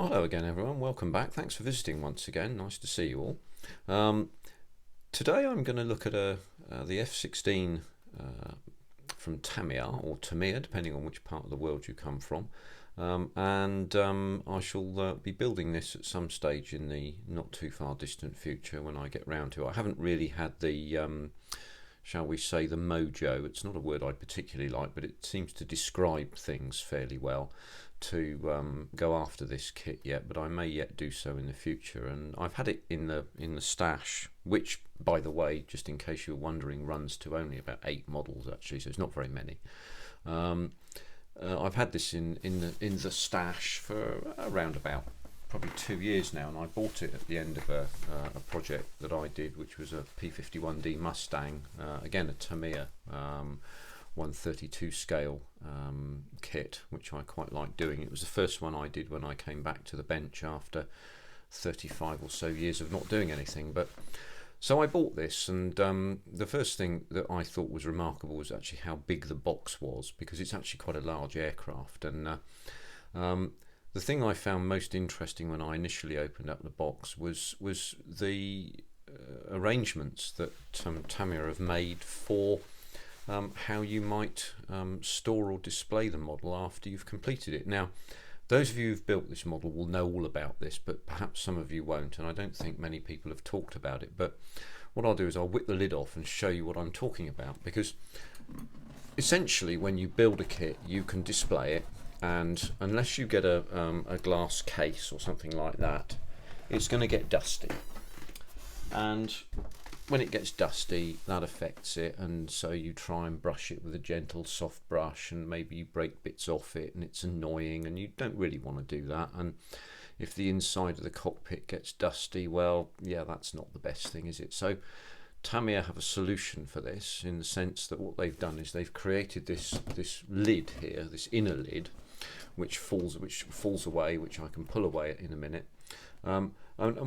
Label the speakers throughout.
Speaker 1: Hello again everyone, welcome back. Thanks for visiting once again, nice to see you all. Today I'm going to look at the F16 from Tamiya, or Tamiya, depending on which part of the world you come from. I shall be building this at some stage in the not too far distant future when I get round to it. I haven't really had the, shall we say, the mojo. It's not a word I particularly like, but it seems to describe things fairly well, to go after this kit yet, but I may yet do so in the future. And I've had it in the stash, which, by the way, just in case you're wondering, runs to only about 8 models actually, so it's not very many. I've had this in the stash for around about probably 2 years now, and I bought it at the end of a project that I did, which was a P51D Mustang, again a Tamiya 132 scale kit, which I quite like doing. It was the first one I did when I came back to the bench after 35 or so years of not doing anything. But so I bought this, and the first thing that I thought was remarkable was actually how big the box was, because it's actually quite a large aircraft. And the thing I found most interesting when I initially opened up the box was the arrangements that Tamiya have made for how you might store or display the model after you've completed it. Now, those of you who've built this model will know all about this, but perhaps some of you won't, and I don't think many people have talked about it. But what I'll do is I'll whip the lid off and show you what I'm talking about, because essentially when you build a kit you can display it, and unless you get a glass case or something like that, it's going to get dusty. And when it gets dusty, that affects it, and so you try and brush it with a gentle soft brush, and maybe you break bits off it and it's annoying, and you don't really want to do that. And if the inside of the cockpit gets dusty, well, yeah, that's not the best thing, is it? So Tamiya have a solution for this, in the sense that what they've done is they've created this lid here, this inner lid, which falls away, which I can pull away in a minute. And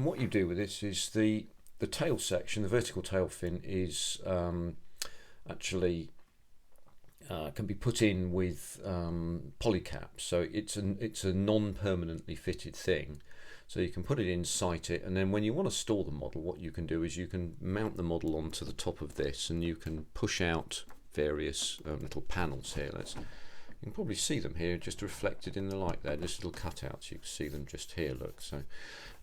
Speaker 1: what you do with this is the tail section, the vertical tail fin, is actually can be put in with polycaps. So it's a non-permanently fitted thing. So you can put it in, sight it, and then when you want to store the model, what you can do is you can mount the model onto the top of this, and you can push out various little panels here. You can probably see them here, just reflected in the light there. This little cutouts, you can see them just here, look. So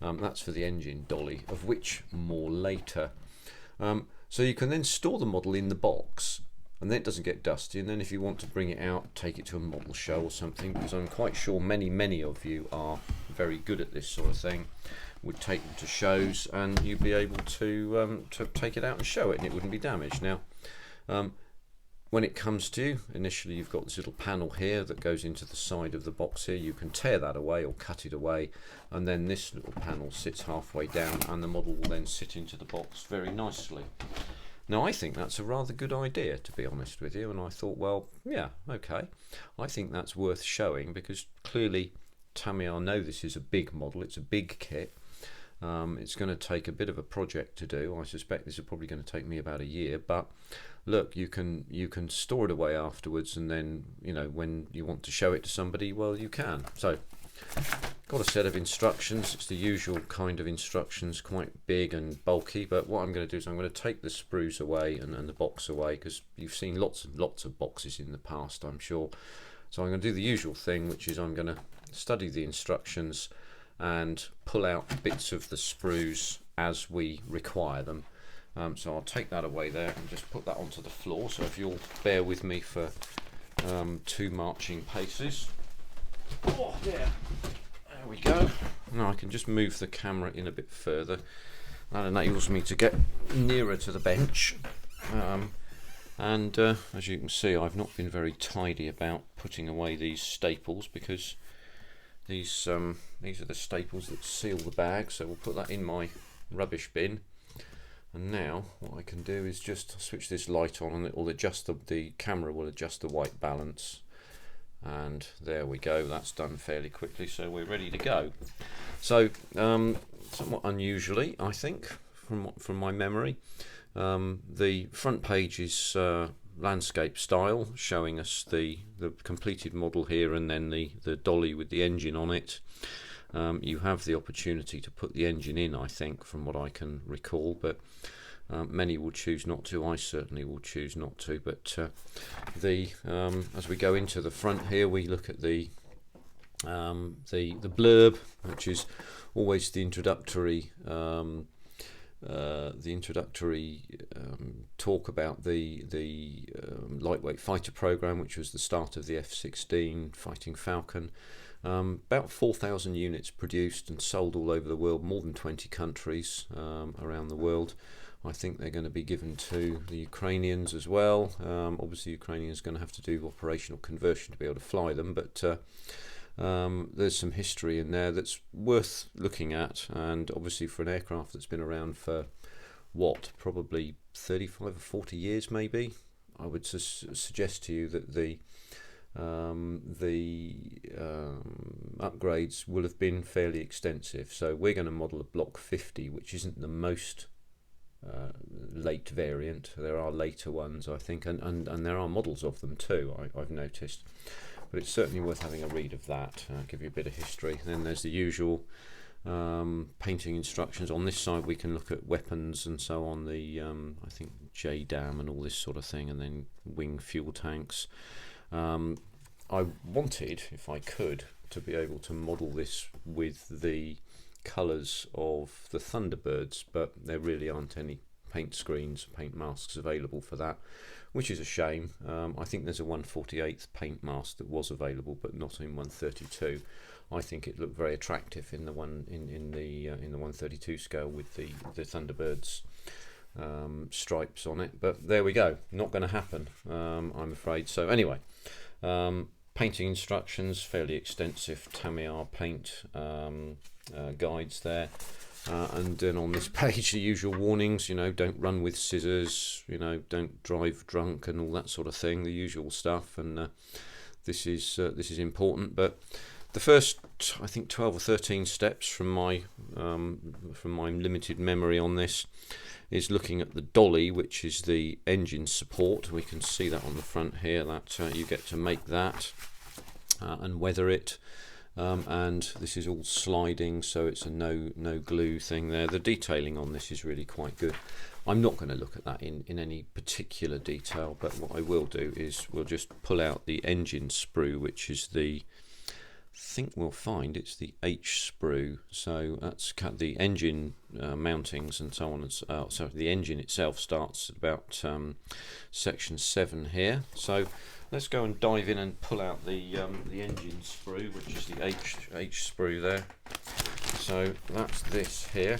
Speaker 1: that's for the engine dolly, of which more later. So you can then store the model in the box, and then it doesn't get dusty. And then if you want to bring it out, take it to a model show or something, because I'm quite sure many of you are very good at this sort of thing, would take them to shows, and you'd be able to take it out and show it, and it wouldn't be damaged. Now, when it comes to, initially you've got this little panel here that goes into the side of the box here. You can tear that away or cut it away, and then this little panel sits halfway down, and the model will then sit into the box very nicely. Now, I think that's a rather good idea, to be honest with you, and I thought, well, yeah, okay, I think that's worth showing, because clearly Tamiya know this is a big model, it's a big kit. It's going to take a bit of a project to do. I suspect this is probably going to take me about a year, but look, you can store it away afterwards, and then, you know, when you want to show it to somebody, well, you can. So got a set of instructions. It's the usual kind of instructions, quite big and bulky, but what I'm going to do is I'm going to take the sprues away and the box away, because you've seen lots and lots of boxes in the past, I'm sure. So I'm going to do the usual thing, which is I'm going to study the instructions and pull out bits of the sprues as we require them. So I'll take that away there and just put that onto the floor. So if you'll bear with me for 2 marching paces. Oh, yeah. There we go. Now I can just move the camera in a bit further. That enables me to get nearer to the bench. As you can see, I've not been very tidy about putting away these staples, because these are the staples that seal the bag. So we'll put that in my rubbish bin. And now what I can do is just switch this light on, and it will adjust the camera will adjust the white balance, and there we go. That's done fairly quickly, so we're ready to go. So somewhat unusually, I think, from my memory, the front page is landscape style, showing us the completed model here, and then the dolly with the engine on it. you have the opportunity to put the engine in, I think, from what I can recall, but many will choose not to. I certainly will choose not to. But as we go into the front here, we look at the blurb, which is always the introductory talk about the lightweight fighter program, which was the start of the F16 fighting Falcon. About 4,000 units produced and sold all over the world, more than 20 countries around the world. I think they're going to be given to the Ukrainians as well. Obviously, Ukrainians are going to have to do operational conversion to be able to fly them, but there's some history in there that's worth looking at. And obviously, for an aircraft that's been around for probably 35 or 40 years, maybe, I would suggest to you that the upgrades will have been fairly extensive. So we're going to model a Block 50, which isn't the most late variant. There are later ones, I think, and there are models of them too, I've noticed, but it's certainly worth having a read of that. Give you a bit of history. Then there's the usual painting instructions. On this side we can look at weapons and so on, the I think JDAM and all this sort of thing, and then wing fuel tanks. I wanted, if I could, to be able to model this with the colours of the Thunderbirds, but there really aren't any paint screens, paint masks available for that, which is a shame. I think there's a 1/48th paint mask that was available, but not in 132. I think it looked very attractive in the in the 132 scale with the Thunderbirds stripes on it. But there we go, not going to happen, I'm afraid. So anyway, painting instructions, fairly extensive Tamiya paint guides there, and then on this page the usual warnings, don't run with scissors, don't drive drunk and all that sort of thing, the usual stuff. And this is important. But the first, I think, 12 or 13 steps from my limited memory on this is looking at the dolly, which is the engine support. We can see that on the front here, that you get to make that and weather it. And this is all sliding, so it's a no glue thing there. The detailing on this is really quite good. I'm not going to look at that in any particular detail, but what I will do is we'll just pull out the engine sprue, which is the, I think we'll find it's the H sprue. So that's the engine mountings and so on. So the engine itself starts at about section 7 here. So let's go and dive in and pull out the engine sprue, which is the H sprue there. So that's this here.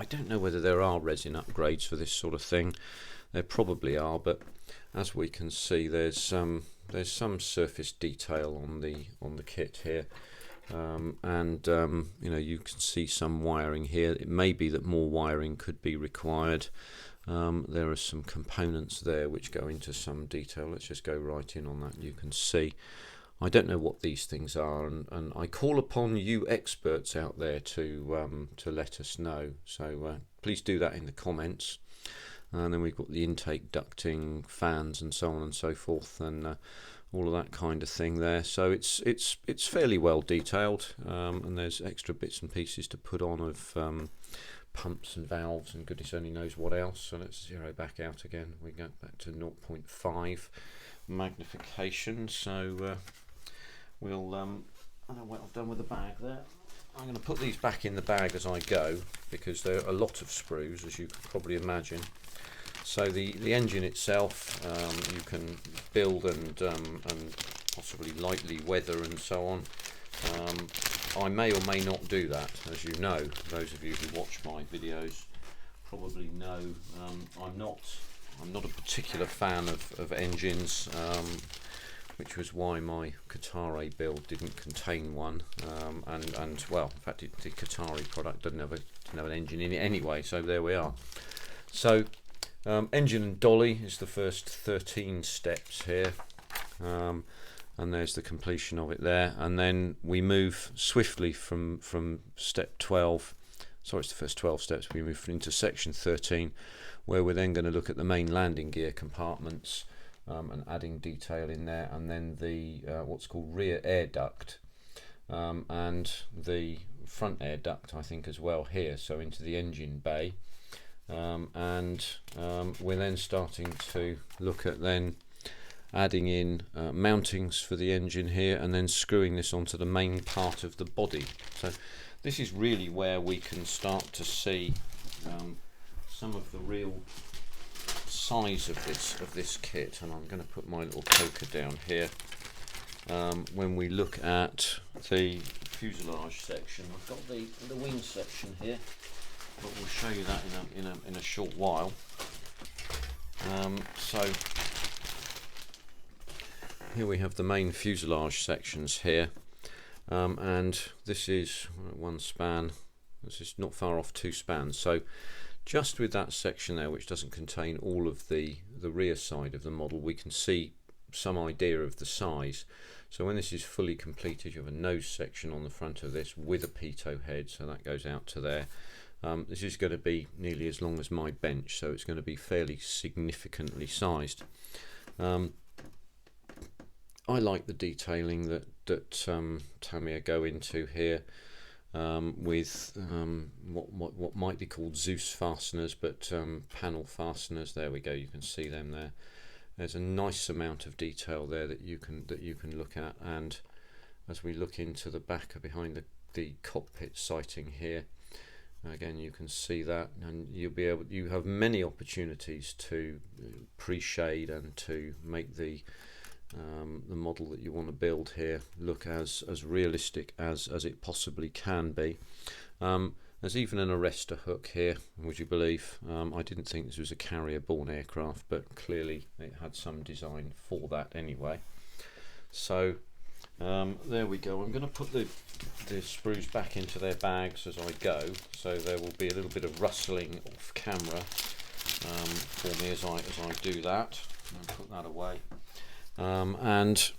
Speaker 1: I don't know whether there are resin upgrades for this sort of thing. There probably are, but as we can see, there's some surface detail on the kit here, and you can see some wiring here. It may be that more wiring could be required. There are some components there which go into some detail. Let's just go right in on that. You can see, I don't know what these things are, and I call upon you experts out there to let us know. So please do that in the comments. And then we've got the intake ducting, fans, and so on and so forth, and all of that kind of thing there. So it's fairly well detailed, and there's extra bits and pieces to put on of pumps and valves and goodness only knows what else. So let's zero back out again. We go back to 0.5 magnification. So we'll I don't know what I've done with the bag there. I'm going to put these back in the bag as I go, because there are a lot of sprues, as you could probably imagine. So the engine itself, you can build and possibly lightly weather and so on. I may or may not do that, as you know. Those of you who watch my videos probably know I'm not a particular fan of engines, which was why my Qatari build didn't contain one. And well, in fact, the Qatari product doesn't have an engine in it anyway. So there we are. So engine and dolly is the first 13 steps here. And there's the completion of it there, and then we move swiftly from step 12, sorry, it's the first 12 steps, we move into section 13, where we're then going to look at the main landing gear compartments and adding detail in there, and then the what's called rear air duct, and the front air duct I think as well here, so into the engine bay. And we're then starting to look at then adding in mountings for the engine here, and then screwing this onto the main part of the body. So this is really where we can start to see some of the real size of this kit. And I'm going to put my little poker down here. When we look at the fuselage section, I've got the wing section here, but we'll show you that in a short while. So here we have the main fuselage sections here, and this is one span. This is not far off 2 spans. So just with that section there, which doesn't contain all of the rear side of the model, we can see some idea of the size. So when this is fully completed, you have a nose section on the front of this with a pitot head, so that goes out to there. This is going to be nearly as long as my bench, so it's going to be fairly significantly sized. I like the detailing that Tamiya go into here, with what might be called Zeus fasteners, but panel fasteners. There we go. You can see them there. There's a nice amount of detail there that you can look at, and as we look into the back behind the cockpit sighting here, again you can see that, and you have many opportunities to pre-shade and to make the model that you want to build here look as realistic as it possibly can be. There's even an arrestor hook here, would you believe? I didn't think this was a carrier-borne aircraft, but clearly it had some design for that anyway. So there we go. I'm going to put the sprues back into their bags as I go, so there will be a little bit of rustling off camera for me as I do that. And put that away. And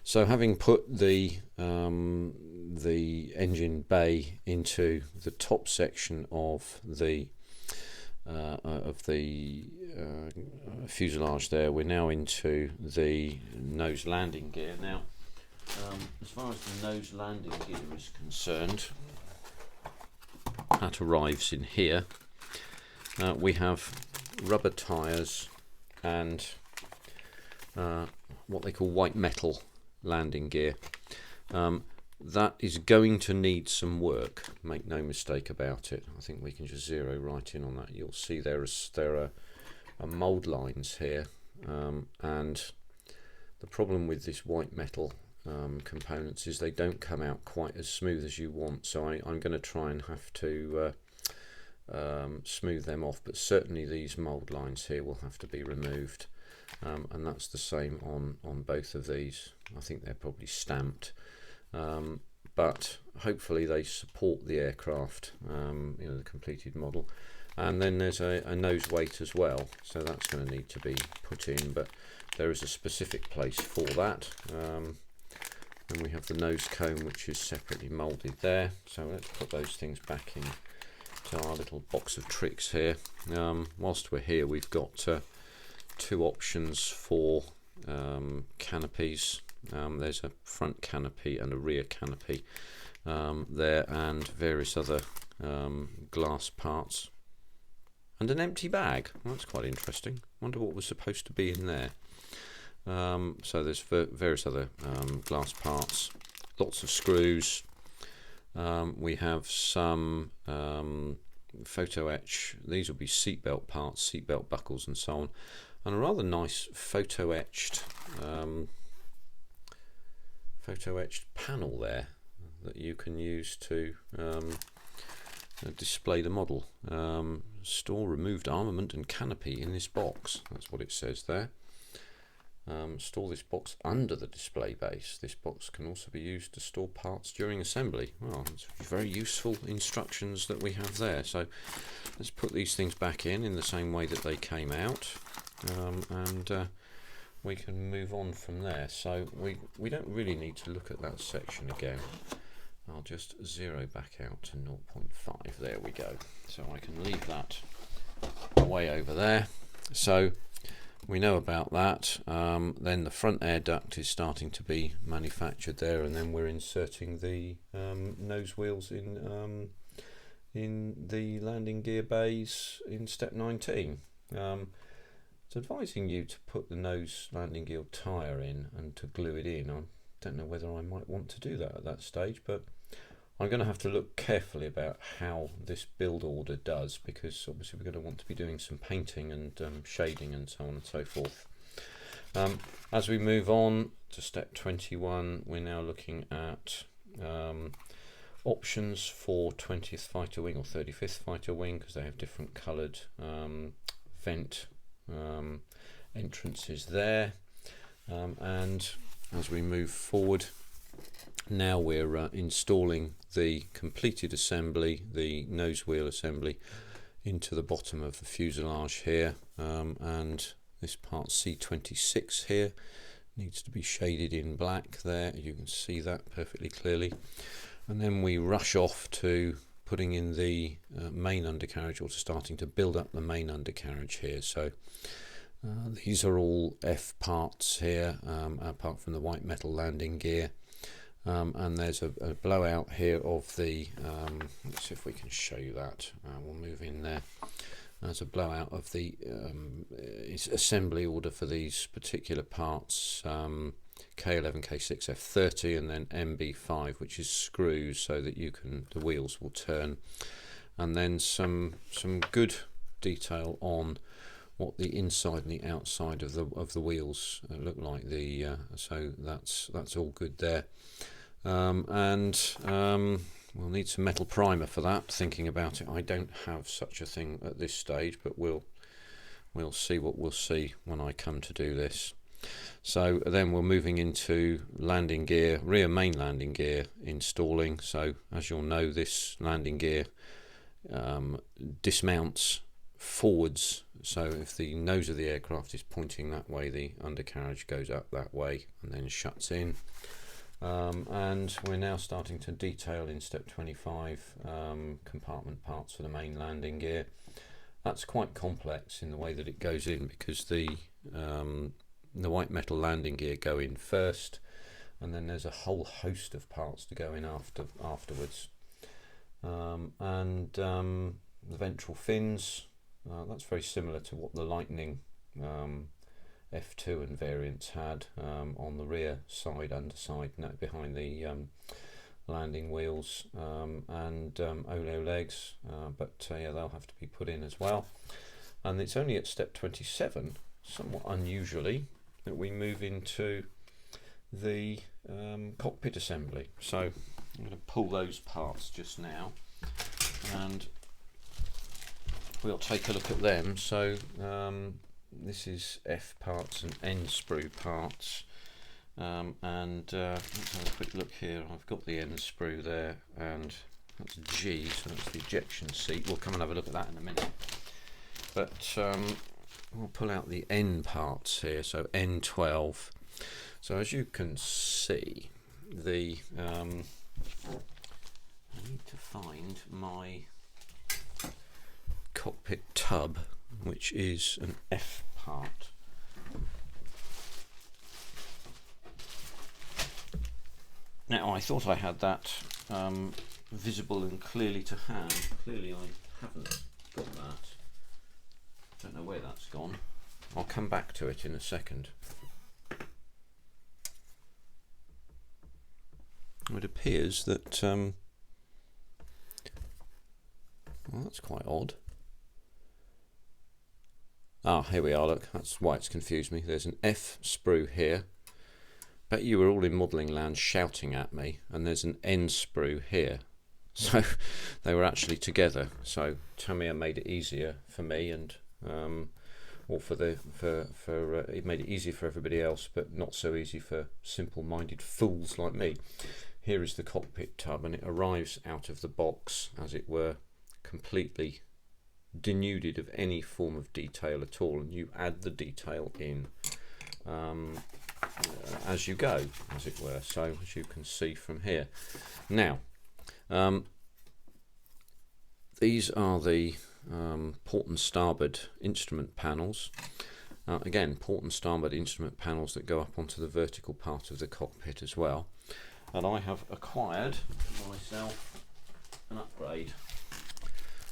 Speaker 1: so having put the engine bay into the top section of the fuselage there, we're now into the nose landing gear. Now, as far as the nose landing gear is concerned, that arrives in here. We have rubber tyres and what they call white metal landing gear. That is going to need some work, make no mistake about it. I think we can just zero right in on that. You'll see there are mould lines here, and the problem with this white metal components is they don't come out quite as smooth as you want, so I'm going to try and have to smooth them off, but certainly these mould lines here will have to be removed. And that's the same on both of these. I think they're probably stamped, but hopefully they support the aircraft, the completed model. And then there's a nose weight as well, so that's going to need to be put in, but there is a specific place for that. And we have the nose cone, which is separately moulded there. So let's put those things back in to our little box of tricks here. Whilst we're here, we've got 2 options for canopies. There's a front canopy and a rear canopy there, and various other glass parts, and an empty bag. Well, that's quite interesting. Wonder what was supposed to be in there. So there's various other glass parts, lots of screws. We have some photo etch. These will be seatbelt parts, seatbelt buckles and so on, and a rather nice photo etched panel there that you can use to display the model. Store removed armament and canopy in this box. That's what it says there. Store this box under the display base. This box can also be used to store parts during assembly. Well, it's very useful instructions that we have there. So let's put these things back in the same way that they came out, and we can move on from there. So we don't really need to look at that section again. I'll just zero back out to 0.5. There we go. So I can leave that way over there. So we know about that. Then the front air duct is starting to be manufactured there, and then we're inserting the nose wheels in the landing gear bays in step 19. It's advising you to put the nose landing gear tyre in and to glue it in. I don't know whether I might want to do that at that stage, but I'm going to have to look carefully about how this build order does, because obviously we're going to want to be doing some painting and shading and so on and so forth. As we move on to step 21, we're now looking at options for 20th Fighter Wing or 35th Fighter Wing, because they have different coloured vent entrances there. And as we move forward, now we're installing the completed assembly, the nose wheel assembly, into the bottom of the fuselage here, and this part C26 here needs to be shaded in black there. You can see that perfectly clearly. And then we rush off to putting in the main undercarriage, or to starting to build up the main undercarriage here. So these are all F parts here, apart from the white metal landing gear. And there's a blowout here of the, let's see if we can show you that. We'll move in there. There's a blowout of the assembly order for these particular parts, K11, K6, F30, and then MB5, which is screws so that the wheels will turn. And then some good detail on what the inside and the outside of the wheels look like. So that's all good there. We'll need some metal primer for that. Thinking about it, I don't have such a thing at this stage, but we'll see what we'll see when I come to do this. So then we're moving into landing gear, rear main landing gear installing. So as you'll know, this landing gear dismounts forwards. So if the nose of the aircraft is pointing that way, the undercarriage goes up that way and then shuts in. And we're now starting to detail in step 25 compartment parts for the main landing gear. That's quite complex in the way that it goes in, because the white metal landing gear go in first, and then there's a whole host of parts to go in afterwards. The ventral fins, that's very similar to what the Lightning F2 and variants had on the rear side, underside, behind the landing wheels, and oleo legs, but yeah, they'll have to be put in as well. And it's only at step 27, somewhat unusually, that we move into the cockpit assembly. So I'm going to pull those parts just now, and we'll take a look at them. So this is F parts and N sprue parts, and let's have a quick look here. I've got the N sprue there, and that's G, so that's the ejection seat. We'll come and have a look at that in a minute, but we'll pull out the N parts here. So N12. So as you can see, I need to find my cockpit tub, which is an F part. Now, I thought I had that visible and clearly to hand. Clearly I haven't got that. Don't know where that's gone. I'll come back to it in a second. It appears that well, that's quite odd. Ah, here we are, look, that's why it's confused me. There's an F sprue here. Bet you were all in modelling land shouting at me, and there's an N sprue here. So they were actually together. So Tamiya made it easier for me, and it made it easier for everybody else, but not so easy for simple-minded fools like me. Here is the cockpit tub, and it arrives out of the box, as it were, completely denuded of any form of detail at all, and you add the detail in as you go, as it were. So as you can see from here. Now these are the port and starboard instrument panels, Again, port and starboard instrument panels that go up onto the vertical part of the cockpit as well. And I have acquired myself an upgrade.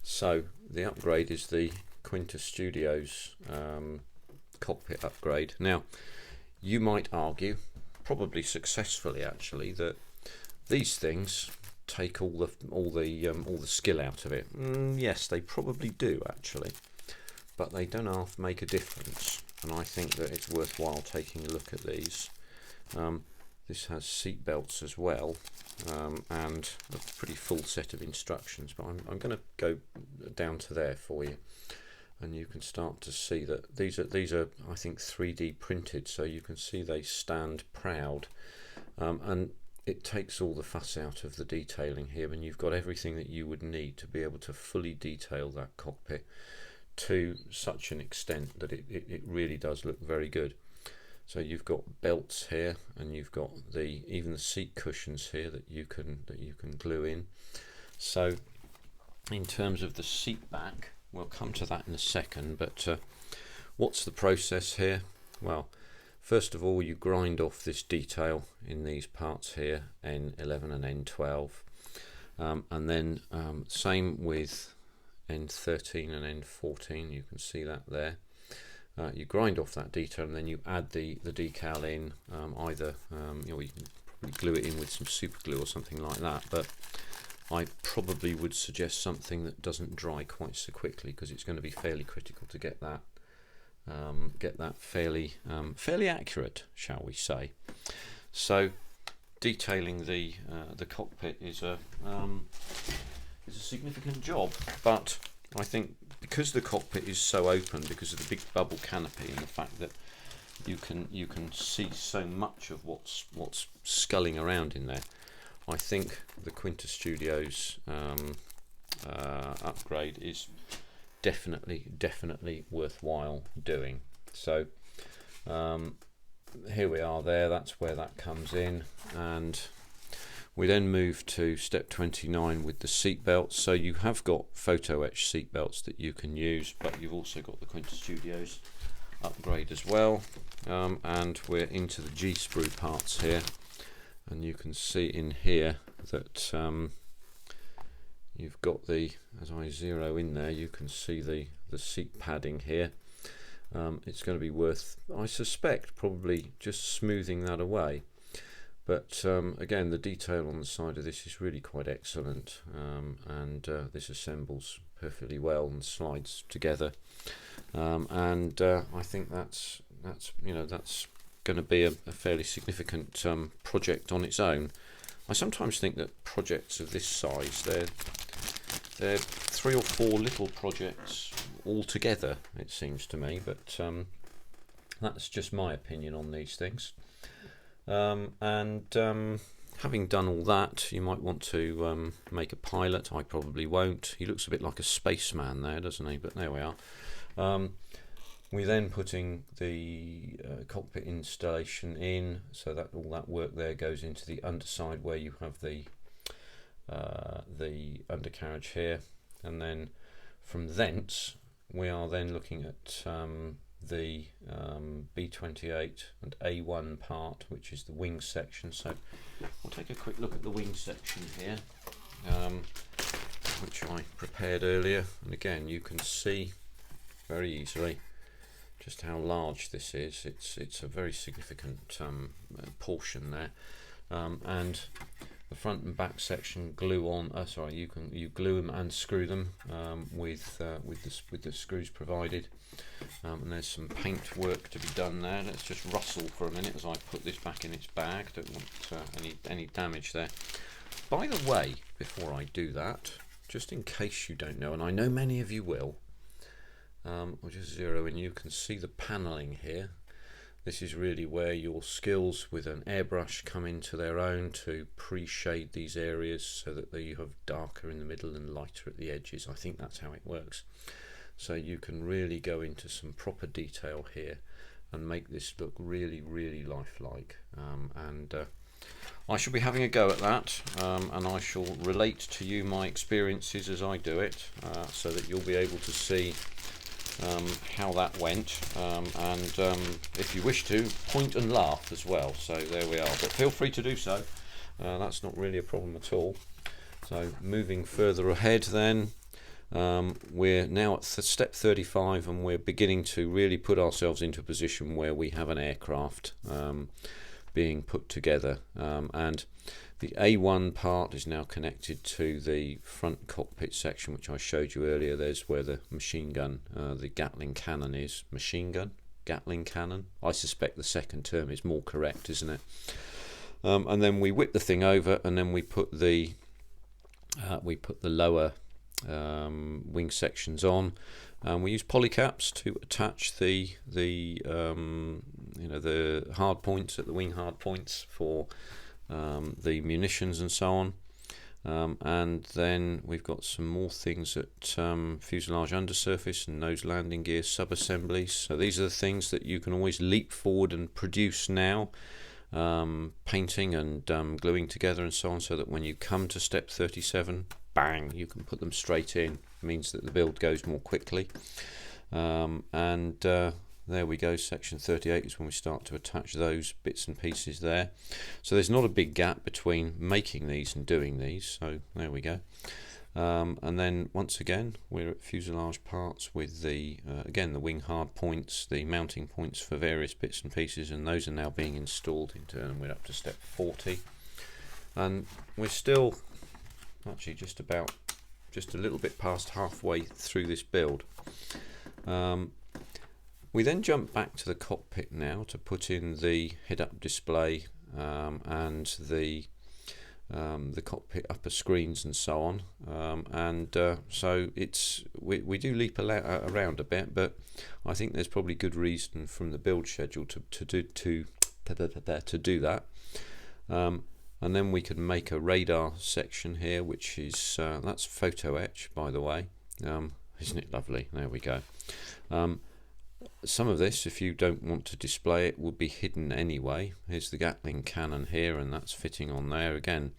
Speaker 1: So the upgrade is the Quintus Studios cockpit upgrade. Now, you might argue, probably successfully actually, that these things take all the skill out of it. Yes, they probably do actually, but they don't make a difference. And I think that it's worthwhile taking a look at these. This has seat belts as well, and a pretty full set of instructions. But I'm going to go down to there for you, and you can start to see that these are I think 3D printed, so you can see they stand proud, and it takes all the fuss out of the detailing here, and you've got everything that you would need to be able to fully detail that cockpit to such an extent that it really does look very good. So you've got belts here, and you've got even the seat cushions here that you can glue in. So in terms of the seat back, we'll come to that in a second, but what's the process here? Well, first of all, you grind off this detail in these parts here, N11 and N12, and then same with N13 and N14, you can see that there. You grind off that detail, and then you add the decal in, either you can probably glue it in with some super glue or something like that, but I probably would suggest something that doesn't dry quite so quickly, because it's going to be fairly critical to get that fairly accurate, shall we say. So detailing the cockpit is a significant job, but I think because the cockpit is so open, because of the big bubble canopy and the fact that you can see so much of what's sculling around in there, I think the Quintus Studios upgrade is definitely worthwhile doing. So here we are there, that's where that comes in, and we then move to step 29 with the seat belts. So you have got photo etch seat belts that you can use, but you've also got the Quintus Studios upgrade as well, and we're into the G-sprue parts here, and you can see in here that you've got as I zero in there, you can see the seat padding here. It's going to be worth, I suspect, probably just smoothing that away. But again, the detail on the side of this is really quite excellent, and this assembles perfectly well and slides together. And I think that's going to be a fairly significant project on its own. I sometimes think that projects of this size, they're 3 or 4 little projects all together, it seems to me, but that's just my opinion on these things. Having done all that, you might want to make a pilot. I probably won't. He looks a bit like a spaceman there, doesn't he? But there we are. We're then putting the cockpit installation in, so that all that work there goes into the underside where you have the undercarriage here, and then from thence we are then looking at the B28 and A1 part, which is the wing section. So we'll take a quick look at the wing section here, which I prepared earlier, and again you can see very easily just how large this is. It's a very significant portion there, and the front and back section glue on. You glue them and screw them with the screws provided. And there's some paint work to be done there. Let's just rustle for a minute as I put this back in its bag. Don't want any damage there. By the way, before I do that, just in case you don't know, and I know many of you will, I'll just zero in. You can see the panelling here. This is really where your skills with an airbrush come into their own to pre-shade these areas so that you have darker in the middle and lighter at the edges. I think that's how it works. So you can really go into some proper detail here and make this look really lifelike. I shall be having a go at that, and I shall relate to you my experiences as I do it, so that you'll be able to see how that went, and if you wish to, point and laugh as well. So there we are, but feel free to do so. That's not really a problem at all. So moving further ahead then, we're now at step 35, and we're beginning to really put ourselves into a position where we have an aircraft being put together, and the A1 part is now connected to the front cockpit section, which I showed you earlier. There's where the machine gun, the Gatling cannon is. Machine gun? Gatling cannon? I suspect the second term is more correct, isn't it? And then we whip the thing over, and then we put the lower wing sections on, and we use polycaps to attach the hard points at the wing hard points for the munitions and so on, and then we've got some more things at fuselage undersurface and nose landing gear sub-assemblies. So these are the things that you can always leap forward and produce now, painting and gluing together and so on, so that when you come to step 37, bang, you can put them straight in. It means that the build goes more quickly, and there we go. Section 38 is when we start to attach those bits and pieces there. So there's not a big gap between making these and doing these. So there we go. And then once again, we're at fuselage parts with the again the wing hard points, the mounting points for various bits and pieces, and those are now being installed in turn. We're up to step 40, and we're still actually just a little bit past halfway through this build. We then jump back to the cockpit now to put in the head-up display and the cockpit upper screens and so on, so it's we do leap around a bit, but I think there's probably good reason from the build schedule to do that. And then we can make a radar section here, which is that's photo etch, by the way. Isn't it lovely? There we go. Some of this, if you don't want to display it, will be hidden anyway. Here's the Gatling cannon here, and that's fitting on there. Again,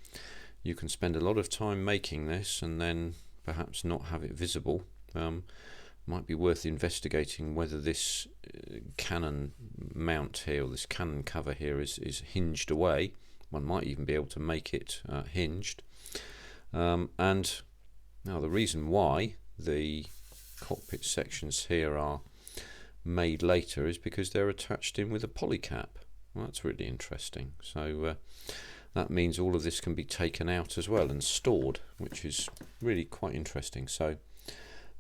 Speaker 1: you can spend a lot of time making this and then perhaps not have it visible. Might be worth investigating whether this cannon mount here, or this cannon cover here, is hinged away. One might even be able to make it hinged. And now the reason why the cockpit sections here are made later is because they're attached in with a polycap. Well, that's really interesting. So that means all of this can be taken out as well and stored, which is really quite interesting. So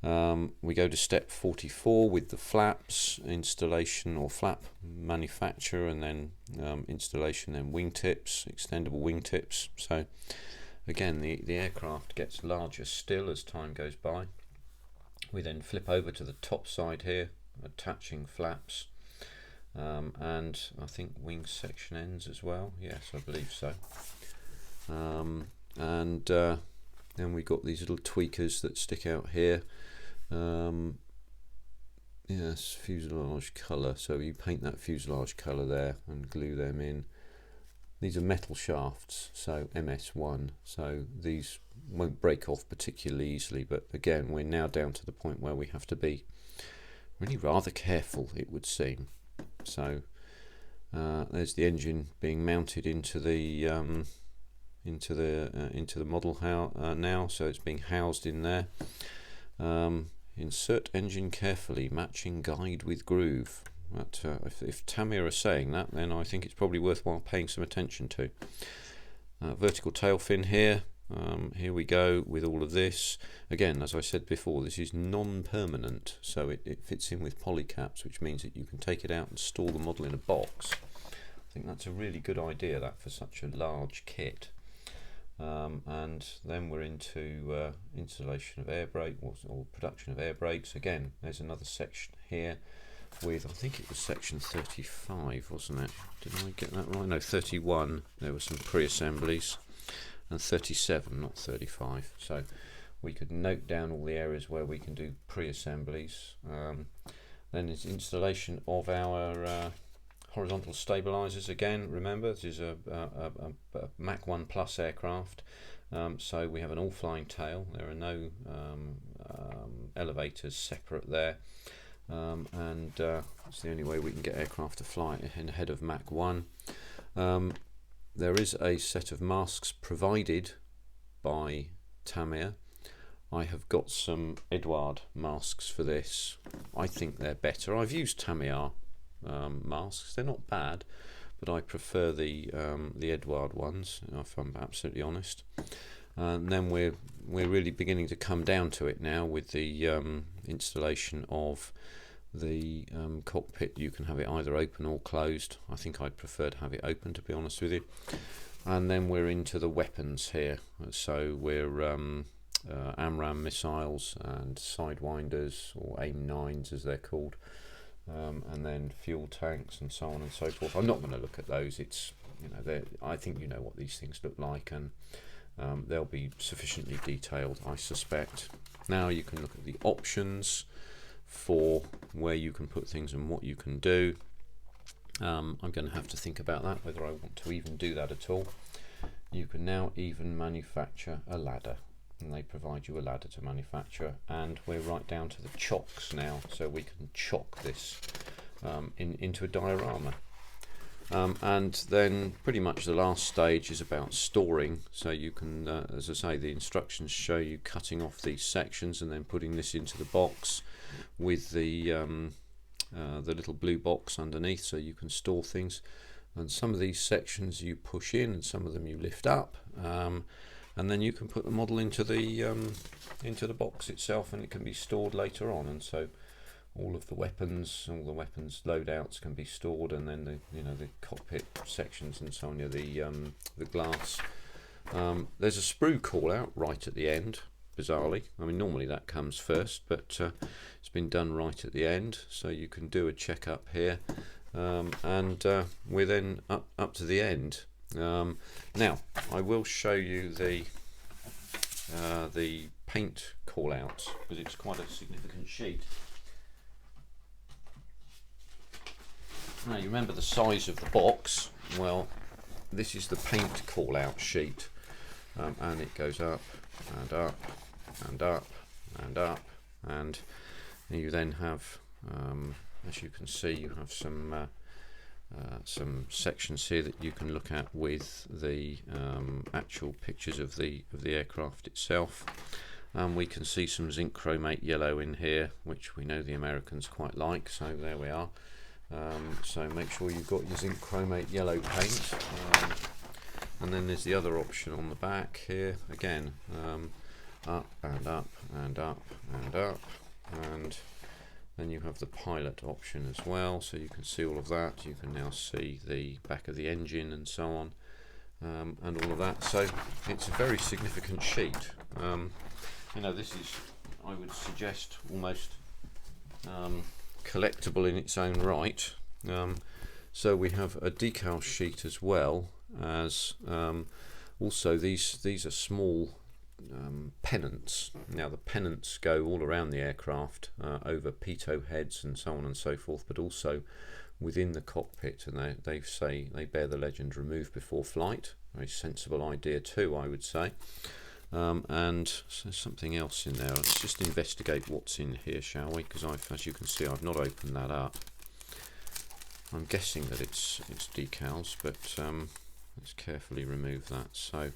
Speaker 1: we go to step 44 with the flaps installation, or flap manufacture, and then installation, then wingtips, extendable wingtips. So again, the aircraft gets larger still as time goes by. We then flip over to the top side here, attaching flaps, and I think wing section ends as well. Yes, I believe so. And then we got these little tweakers that stick out here. Yes, fuselage colour. So you paint that fuselage colour there and glue them in. These are metal shafts, so MS1. So these won't break off particularly easily. But again, we're now down to the point where we have to be really rather careful, it would seem. So there's the engine being mounted into the model now. So it's being housed in there. Insert engine carefully, matching guide with groove. That, if Tamiya are saying that, then I think it's probably worthwhile paying some attention to. Vertical tail fin here. Here we go with all of this. Again, as I said before, this is non-permanent, so it fits in with polycaps, which means that you can take it out and store the model in a box. I think that's a really good idea, that, for such a large kit. And then we're into installation of air brake, or production of air brakes. Again, there's another section here with, I think it was section 35, wasn't it? Did I get that right? No, 31. There were some pre-assemblies, and 37, not 35. So we could note down all the areas where we can do pre-assemblies. Then it's installation of our horizontal stabilizers. Again, remember, this is a Mach 1 Plus aircraft, so we have an all-flying tail. There are no elevators separate there. and it's the only way we can get aircraft to fly ahead of Mach 1. There is a set of masks provided by Tamiya. I have got some Eduard masks for this. I think they're better. I've used Tamiya masks. They're not bad, but I prefer the Eduard ones, if I'm absolutely honest. And then we're really beginning to come down to it now with the installation of the cockpit. You can have it either open or closed. I think I'd prefer to have it open, to be honest with you. And then we're into the weapons here. So we're AMRAAM missiles and Sidewinders, or AIM-9s as they're called, and then fuel tanks and so on and so forth. I'm not going to look at those. It's, you know, I think you know what these things look like, and they'll be sufficiently detailed, I suspect. Now you can look at the options for where you can put things and what you can do. I'm going to have to think about that, whether I want to even do that at all. You can now even manufacture a ladder, and they provide you a ladder to manufacture, and we're right down to the chocks now, so we can chock this into a diorama. And then pretty much the last stage is about storing. So you can, as I say, the instructions show you cutting off these sections and then putting this into the box with the little blue box underneath, so you can store things. And some of these sections you push in, and some of them you lift up, and then you can put the model into the box itself, and it can be stored later on. And so all the weapons loadouts can be stored, and then the cockpit sections and so on, the glass. There's a sprue call out right at the end, bizarrely. I mean, normally that comes first, but it's been done right at the end, so you can do a check up here, and we're then up to the end. Now I will show you the paint call out, because it's quite a significant sheet. Now you remember the size of the box. Well, this is the paint call out sheet, and it goes up and up and up and up, and you then have, as you can see, you have some sections here that you can look at with the actual pictures of the aircraft itself. We can see some zinc chromate yellow in here, which we know the Americans quite like, so there we are. So make sure you've got your zinc chromate yellow paint, and then there's the other option on the back here again, up and up and up and up, and then you have the pilot option as well, so you can see all of that. You can now see the back of the engine and so on, and all of that. So it's a very significant sheet. This is, I would suggest, almost collectible in its own right. So we have a decal sheet as well as also these are small pennants. Now the pennants go all around the aircraft, over pitot heads and so on and so forth, but also within the cockpit, and they say they bear the legend "Remove before flight." Very sensible idea too, I would say. And so there's something else in there. Let's just investigate what's in here, shall we? Because as you can see, I've not opened that up. I'm guessing that it's decals, but let's carefully remove that. So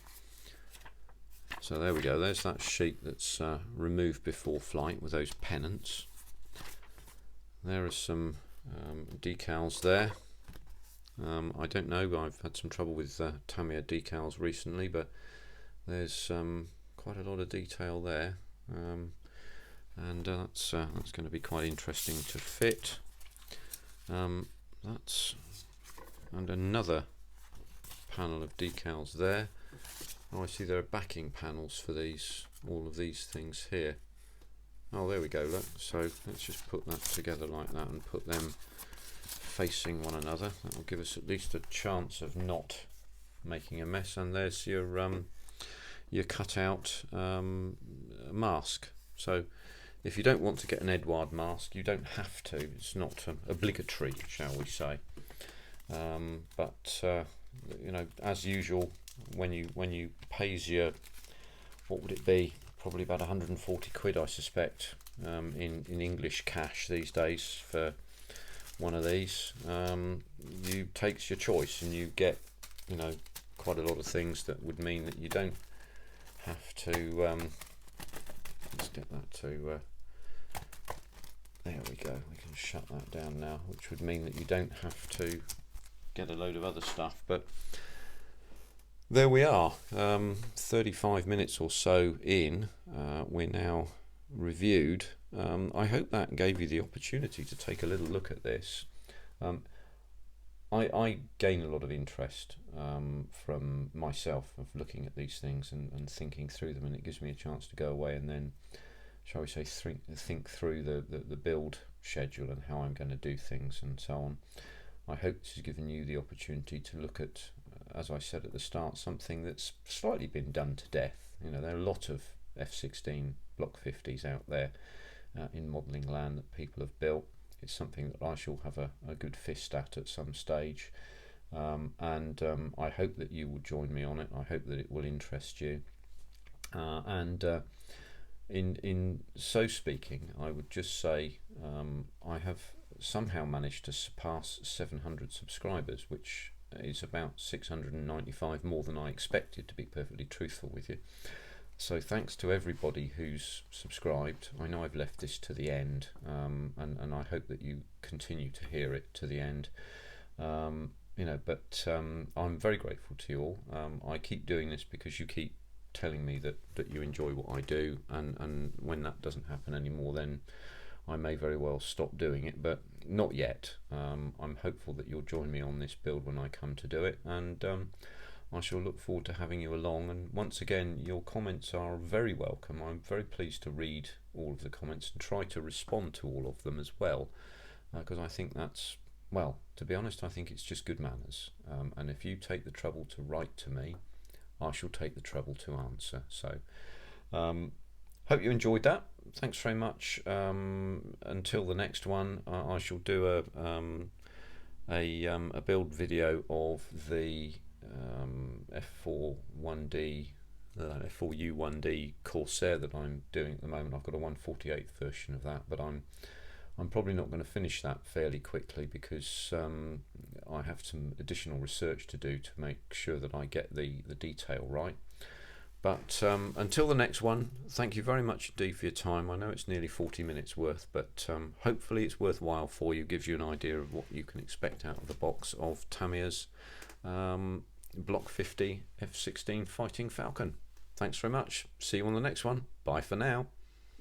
Speaker 1: there we go. There's that sheet that's removed before flight with those pennants. There are some decals there. I don't know. I've had some trouble with Tamiya decals recently, but there's quite a lot of detail there, and that's going to be quite interesting to fit. And another panel of decals there. Oh, I see there are backing panels for all of these things here. Oh, there we go. Look. So let's just put that together like that and put them facing one another. That will give us at least a chance of not making a mess. And there's your cut out mask. So if you don't want to get an Eduard mask, you don't have to. It's not obligatory, shall we say. But as usual, when you pays your, what would it be, probably about 140 quid, I suspect, in English cash these days for one of these. You takes your choice, and you get, you know, quite a lot of things that would mean that you don't have to. Let's get that to. There we go. We can shut that down now, which would mean that you don't have to get a load of other stuff. But there we are. 35 minutes or so in. We're now reviewed. I hope that gave you the opportunity to take a little look at this. I gain a lot of interest from myself of looking at these things and thinking through them, and it gives me a chance to go away and then, shall we say, think through the build schedule and how I'm going to do things and so on. I hope this has given you the opportunity to look at, as I said at the start, something that's slightly been done to death. You know, there are a lot of F16 Block 50s out there in modelling land that people have built. It's something that I shall have a good fist at some stage, and I hope that you will join me on it. I hope that it will interest you, and in so speaking, I would just say I have somehow managed to surpass 700 subscribers, which is about 695 more than I expected, to be perfectly truthful with you. So thanks to everybody who's subscribed. I know I've left this to the end, and I hope that you continue to hear it to the end. You know, but I'm very grateful to you all. I keep doing this because you keep telling me that you enjoy what I do, and when that doesn't happen anymore, then I may very well stop doing it, but not yet. I'm hopeful that you'll join me on this build when I come to do it, and I shall look forward to having you along. And once again, your comments are very welcome. I'm very pleased to read all of the comments and try to respond to all of them as well, because I think that's, well, to be honest, I think it's just good manners. And if you take the trouble to write to me, I shall take the trouble to answer. So hope you enjoyed that. Thanks very much. Until the next one, I shall do a build video of the F4U 1D Corsair that I'm doing at the moment. I've got a 1/48th version of that, but I'm probably not going to finish that fairly quickly because I have some additional research to do to make sure that I get the detail right. But until the next one, thank you very much indeed for your time. I know it's nearly 40 minutes worth, but hopefully it's worthwhile for you, gives you an idea of what you can expect out of the box of Tamiya's Block 50 F16 Fighting Falcon. Thanks very much. See you on the next one. Bye for now.